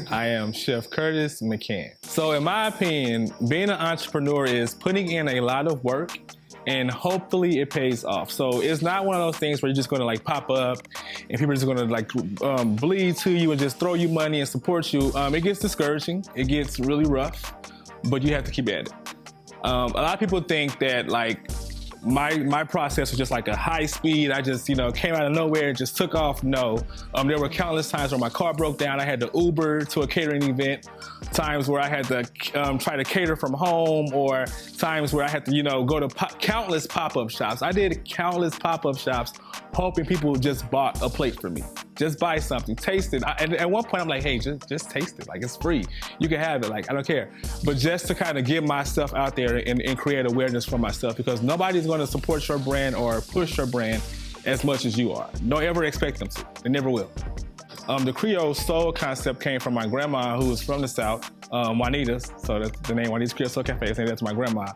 I am Chef Curtis McCann. So in my opinion, being an entrepreneur is putting in a lot of work and hopefully it pays off. So it's not one of those things where you're just gonna like pop up and people are just gonna like bleed to you and just throw you money and support you. It gets discouraging, it gets really rough, but you have to keep at it. A lot of people think that like my process was just like a high speed. I just, came out of nowhere and just took off. No, there were countless times where my car broke down. I had to Uber to a catering event, times where I had to try to cater from home, or times where I had to, go to countless pop-up shops. I did countless pop-up shops hoping people just bought a plate for me. Just buy something, taste it. And at one point I'm like, hey, just taste it. Like, it's free. You can have it. Like, I don't care. But just to kind of get myself out there and create awareness for myself, because nobody's going to support your brand or push your brand as much as you are. Don't ever expect them to. They never will. The Creole soul concept came from my grandma, who was from the South, Juanitas. So that's the name, Juanitas Creole Soul Cafe. That's my grandma.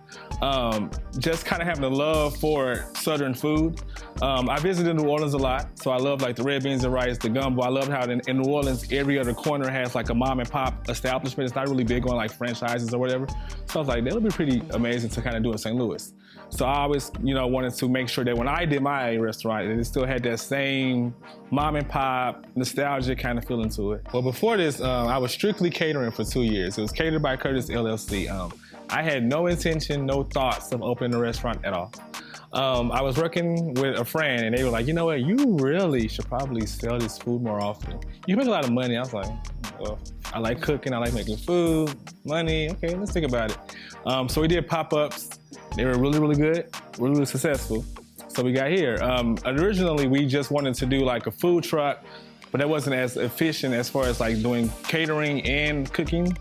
Just kind of having a love for Southern food. I visited New Orleans a lot, so I love like the red beans and rice, the gumbo. I love how in New Orleans, every other corner has like a mom and pop establishment. It's not really big on like franchises or whatever. So I was like, that would be pretty amazing to kind of do in St. Louis. So I always, wanted to make sure that when I did my restaurant, it still had that same mom and pop, nostalgia kind of feeling to it. Well, before this, I was strictly catering for 2 years. It was Catered by Curtis LLC. I had no intention, no thoughts of opening a restaurant at all. I was working with a friend and they were like, you know what, you really should probably sell this food more often. You make a lot of money. I was like, well, I like cooking, I like making food, money, okay, let's think about it. So we did pop-ups. They were really, really good, really successful. So we got here. Originally, we just wanted to do like a food truck, but that wasn't as efficient as far as like doing catering and cooking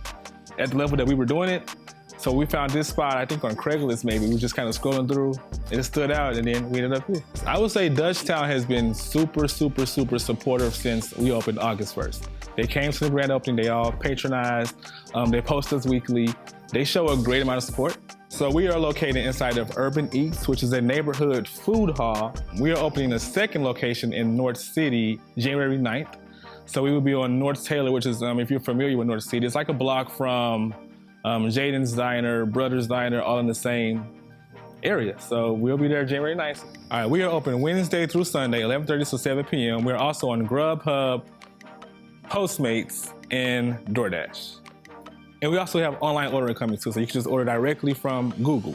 at the level that we were doing it. So we found this spot, I think on Craigslist maybe. We were just kind of scrolling through, and it stood out, and then we ended up here. I would say Dutchtown has been super, super, super supportive since we opened August 1st. They came to the grand opening, they all patronized, they post us weekly. They show a great amount of support. So we are located inside of Urban Eats, which is a neighborhood food hall. We are opening a second location in North City, January 9th. So we will be on North Taylor, which is, if you're familiar with North City, it's like a block from Jaden's Diner, Brothers Diner, all in the same area. So we'll be there January 9th. All right, we are open Wednesday through Sunday, 11:30 to 7 p.m. We're also on Grubhub, Postmates, and DoorDash. And we also have online ordering coming too, so you can just order directly from Google.